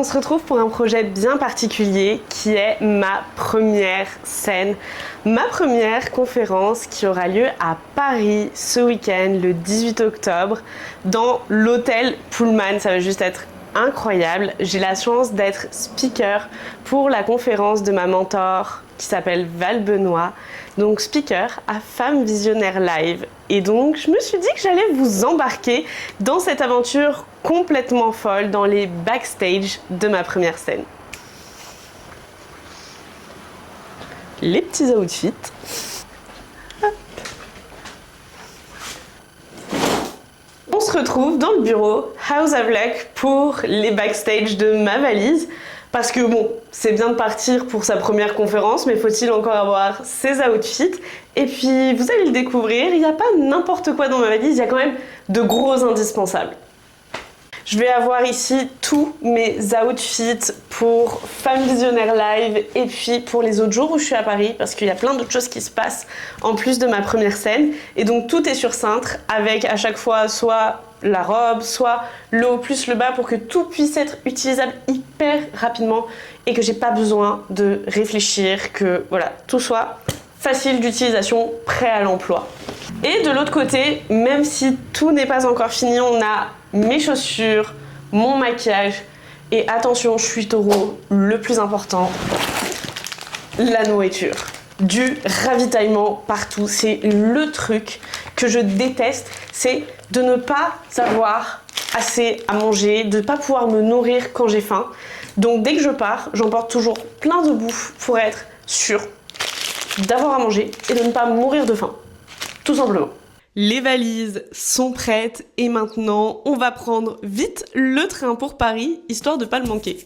se retrouve pour un projet bien particulier qui est ma première scène, ma première conférence qui aura lieu à Paris ce week-end, le 18 octobre, dans l'hôtel Pullman. Ça va juste être incroyable. J'ai la chance d'être speaker pour la conférence de ma mentor qui s'appelle Val Benoît, donc speaker à Femmes Visionnaires Live. Et donc je me suis dit que j'allais vous embarquer dans cette aventure complètement folle dans les backstage de ma première scène. Les petits outfits. On se retrouve dans le bureau House of Luck pour les backstage de ma valise. Parce que bon, c'est bien de partir pour sa première conférence, mais faut-il encore avoir ses outfits? Et puis, vous allez le découvrir, il n'y a pas n'importe quoi dans ma valise, il y a quand même de gros indispensables. Je vais avoir ici tous mes outfits pour Femmes Visionnaires Live et puis pour les autres jours où je suis à Paris, parce qu'il y a plein d'autres choses qui se passent en plus de ma première scène. Et donc tout est sur cintre avec à chaque fois soit la robe, soit le haut plus le bas pour que tout puisse être utilisable hyper rapidement et que j'ai pas besoin de réfléchir, que voilà, tout soit facile d'utilisation, prêt à l'emploi. Et de l'autre côté, même si tout n'est pas encore fini, on a mes chaussures, mon maquillage et attention, je suis taureau, le plus important, la nourriture. Du ravitaillement partout, c'est le truc que je déteste, c'est de ne pas avoir assez à manger, de ne pas pouvoir me nourrir quand j'ai faim. Donc dès que je pars, j'emporte toujours plein de bouffe pour être sûre d'avoir à manger et de ne pas mourir de faim, tout simplement. Les valises sont prêtes et maintenant on va prendre vite le train pour Paris, histoire de pas le manquer.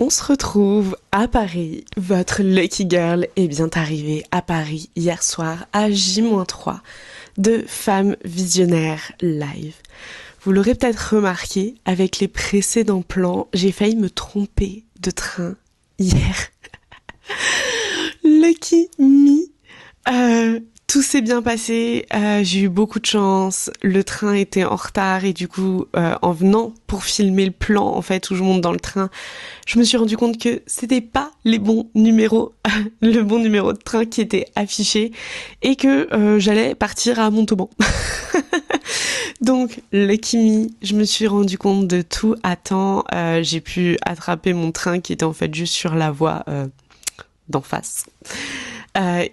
On se retrouve à Paris. Votre Lucky Girl est bien arrivée à Paris hier soir à J-3 de Femmes Visionnaires Live. Vous l'aurez peut-être remarqué, avec les précédents plans, j'ai failli me tromper de train hier. Lucky me. Tout s'est bien passé, j'ai eu beaucoup de chance, le train était en retard et du coup, en venant pour filmer le plan en fait où je monte dans le train, je me suis rendu compte que c'était pas les bons numéros, le bon numéro de train qui était affiché et que j'allais partir à Montauban. Donc, lucky me, je me suis rendu compte de tout à temps, j'ai pu attraper mon train qui était en fait juste sur la voie d'en face.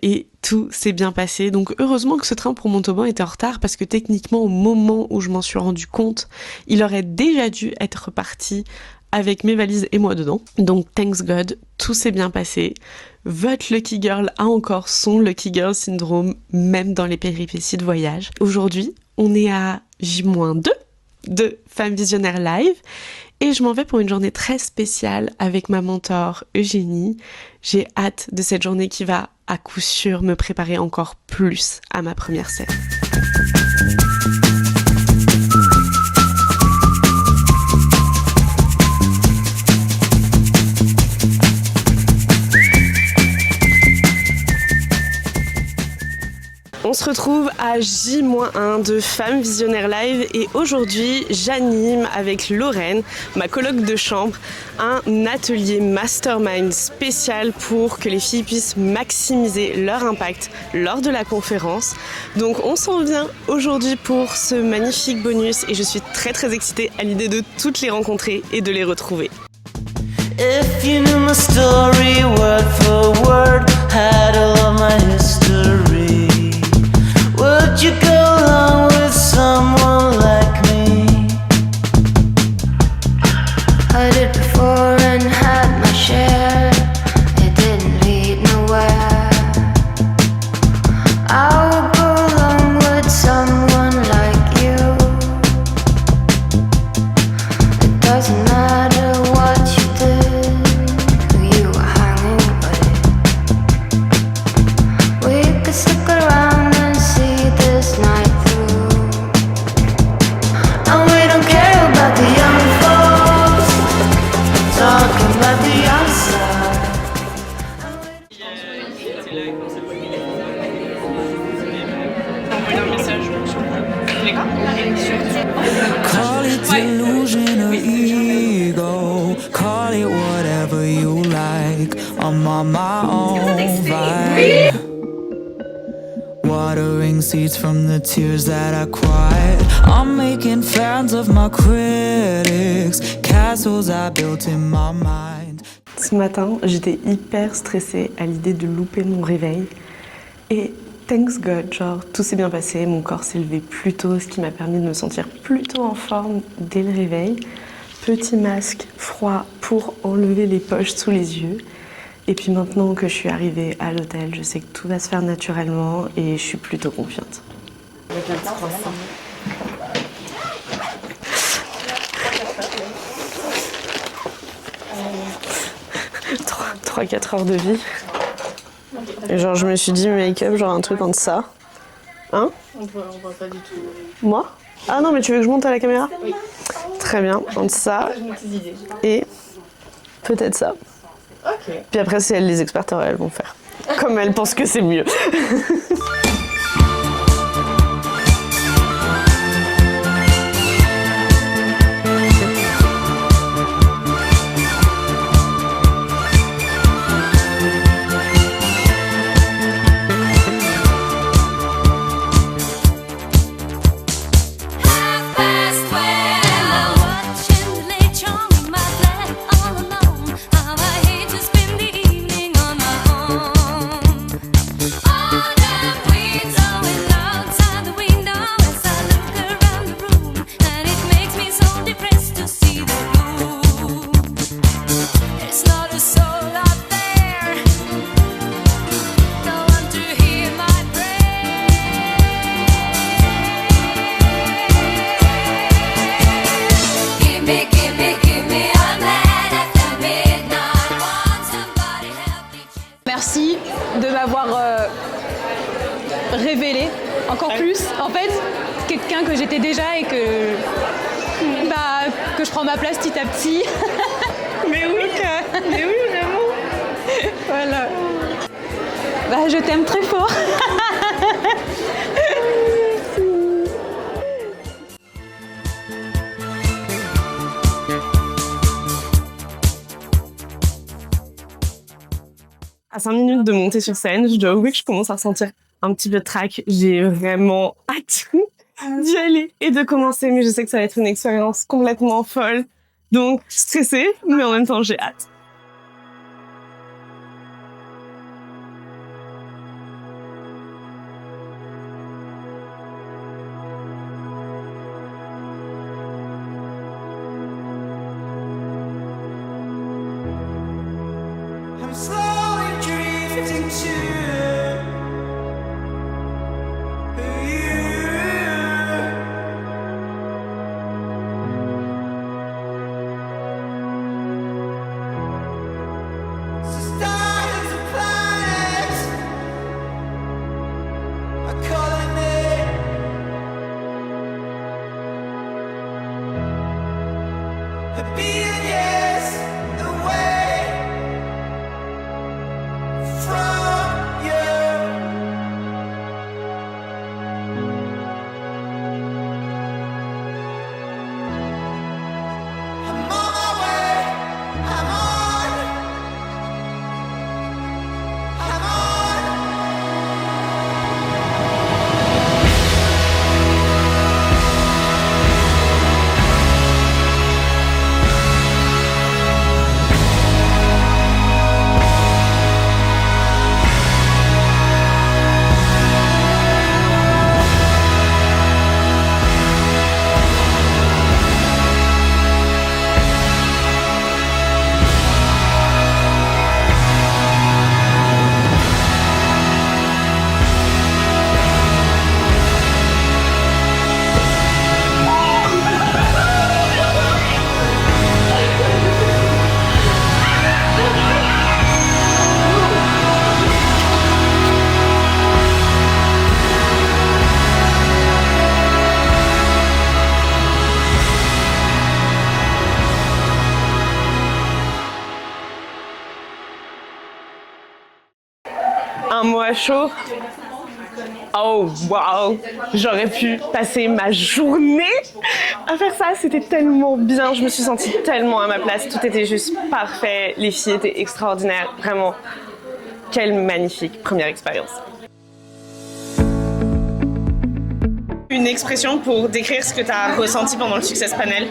Et tout s'est bien passé. Donc heureusement que ce train pour Montauban était en retard parce que techniquement au moment où je m'en suis rendu compte, il aurait déjà dû être parti avec mes valises et moi dedans. Donc thanks God, tout s'est bien passé. Votre Lucky Girl a encore son Lucky Girl syndrome, même dans les péripéties de voyage. Aujourd'hui, on est à J-2 de Femmes Visionnaires Live et je m'en vais pour une journée très spéciale avec ma mentor Eugénie. J'ai hâte de cette journée qui va à coup sûr me préparer encore plus à ma première scène. On se retrouve à J-1 de Femmes Visionnaires Live et aujourd'hui j'anime avec Lorraine, ma coloc de chambre, un atelier mastermind spécial pour que les filles puissent maximiser leur impact lors de la conférence. Donc on s'en vient aujourd'hui pour ce magnifique bonus et je suis très excitée à l'idée de toutes les rencontrer et de les retrouver. If you knew my story word for word, had all of my history, would you go along with someone like me? I did before and had my share. It didn't lead nowhere. I would go along with someone like you. It doesn't matter what you did, who you were hanging with. We could stick around and see this night through. And we don't care about the young ego. Call it whatever you like. I'm on my own vibe. Watering seeds from the tears that I cried. I'm making fans of my critics. Castles I built in my mind. Ce matin, j'étais hyper stressée à l'idée de louper mon réveil. Et thanks God, genre tout s'est bien passé, mon corps s'est levé plus tôt, ce qui m'a permis de me sentir plutôt en forme dès le réveil. Petit masque froid pour enlever les poches sous les yeux. Et puis maintenant que je suis arrivée à l'hôtel, je sais que tout va se faire naturellement et je suis plutôt confiante. Avec un petit croissant. 3-4 heures de vie. Et genre je me suis dit make-up, genre un truc entre ça. Hein? On voit pas du tout. Moi? Ah non mais tu veux que je monte à la caméra? Oui. Très bien, entre ça Je me tes idées. et peut-être ça. Ok. Puis après c'est elles les expertes, elles vont faire. Comme elles pensent que c'est mieux. Merci de m'avoir révélé encore plus, en fait, quelqu'un que j'étais déjà et que je prends ma place petit à petit. Mais oui, mais oui vraiment. Voilà. Bah, je t'aime très fort. À 5 minutes de monter sur scène, je dois avouer que je commence à ressentir un petit peu de trac. J'ai vraiment hâte d'y aller et de commencer, mais je sais que ça va être une expérience complètement folle. Donc stressée, mais en même temps j'ai hâte. I'm slowly drifting to you. So stars and planets are calling me. A billion years away from you. I'm on my way. I'm on. I'm on. Un mot à chaud. Oh wow, j'aurais pu passer ma journée à faire ça, c'était tellement bien, je me suis sentie tellement à ma place, tout était juste parfait, les filles étaient extraordinaires, vraiment, quelle magnifique première expérience. Une expression pour décrire ce que tu as ressenti pendant le Success Panel?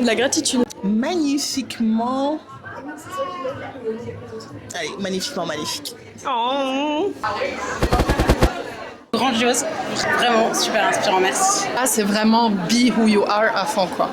De la gratitude. Magnifiquement. Allez, magnifiquement magnifique. Oh. Grandiose, vraiment super inspirant, merci. Ah, c'est vraiment be who you are à fond, quoi.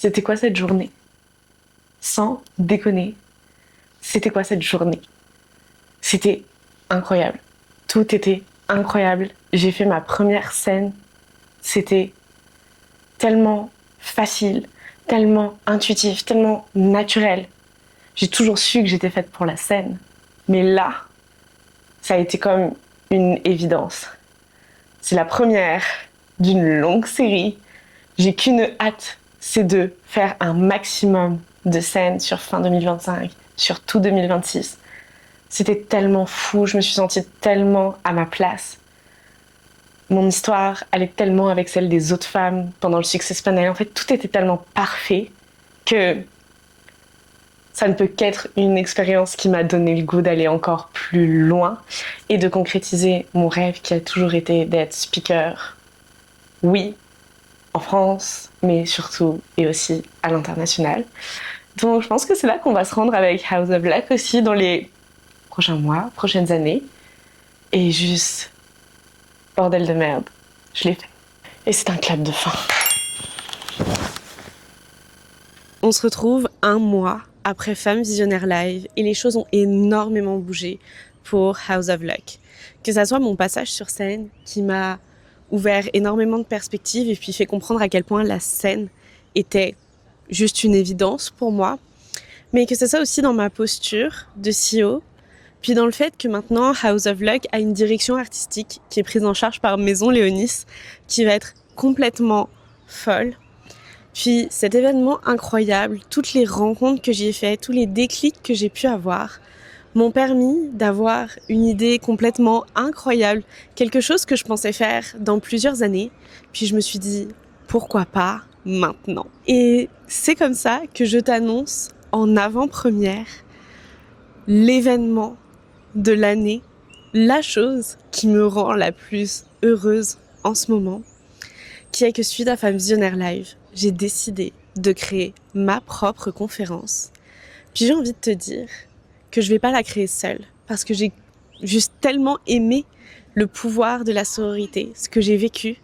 C'était quoi cette journée? Sans déconner, c'était quoi cette journée? C'était incroyable. Tout était incroyable. J'ai fait ma première scène. C'était tellement facile, tellement intuitif, tellement naturel. J'ai toujours su que j'étais faite pour la scène. Mais là, ça a été comme une évidence. C'est la première d'une longue série. J'ai qu'une hâte, c'est de faire un maximum de scènes sur fin 2025, sur tout 2026. C'était tellement fou, je me suis sentie tellement à ma place. Mon histoire allait tellement avec celle des autres femmes pendant le Success Panel. En fait, tout était tellement parfait que ça ne peut qu'être une expérience qui m'a donné le goût d'aller encore plus loin et de concrétiser mon rêve qui a toujours été d'être speaker. Oui, en France, mais surtout et aussi à l'international. Donc je pense que c'est là qu'on va se rendre avec House of Black aussi dans les prochains mois, prochaines années. Et juste, bordel de merde, je l'ai fait. Et c'est un clap de fin. On se retrouve un mois après Femmes Visionnaires Live et les choses ont énormément bougé pour House of Luck. Que ça soit mon passage sur scène qui m'a ouvert énormément de perspectives et puis fait comprendre à quel point la scène était juste une évidence pour moi, mais que c'est ça aussi dans ma posture de CEO, puis dans le fait que maintenant House of Luck a une direction artistique qui est prise en charge par Maison Léonis, qui va être complètement folle. Puis cet événement incroyable, toutes les rencontres que j'ai faites, tous les déclics que j'ai pu avoir, m'ont permis d'avoir une idée complètement incroyable, quelque chose que je pensais faire dans plusieurs années. Puis je me suis dit, pourquoi pas maintenant? Et c'est comme ça que je t'annonce en avant-première l'événement de l'année, la chose qui me rend la plus heureuse en ce moment, qui est que suite à Femmes Visionnaires Live, j'ai décidé de créer ma propre conférence. Puis j'ai envie de te dire que je vais pas la créer seule, parce que j'ai juste tellement aimé le pouvoir de la sororité, ce que j'ai vécu,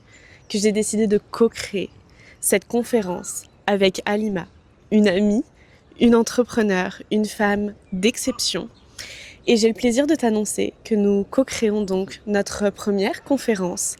que j'ai décidé de co-créer cette conférence avec Alima, une amie, une entrepreneure, une femme d'exception. Et j'ai le plaisir de t'annoncer que nous co-créons donc notre première conférence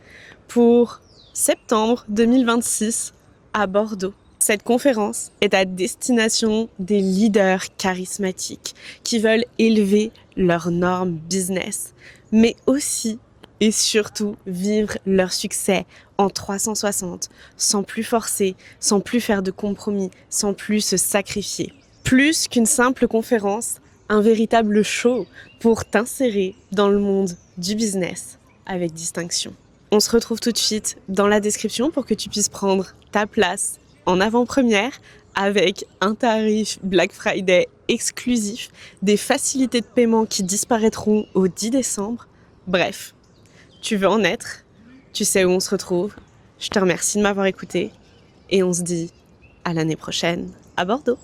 pour septembre 2026 à Bordeaux. Cette conférence est à destination des leaders charismatiques qui veulent élever leurs normes business, mais aussi et surtout vivre leur succès en 360, sans plus forcer, sans plus faire de compromis, sans plus se sacrifier. Plus qu'une simple conférence, un véritable show pour t'insérer dans le monde du business avec distinction. On se retrouve tout de suite dans la description pour que tu puisses prendre ta place en avant-première avec un tarif Black Friday exclusif, des facilités de paiement qui disparaîtront au 10 décembre. Bref, tu veux en être, tu sais où on se retrouve. Je te remercie de m'avoir écouté et on se dit à l'année prochaine à Bordeaux.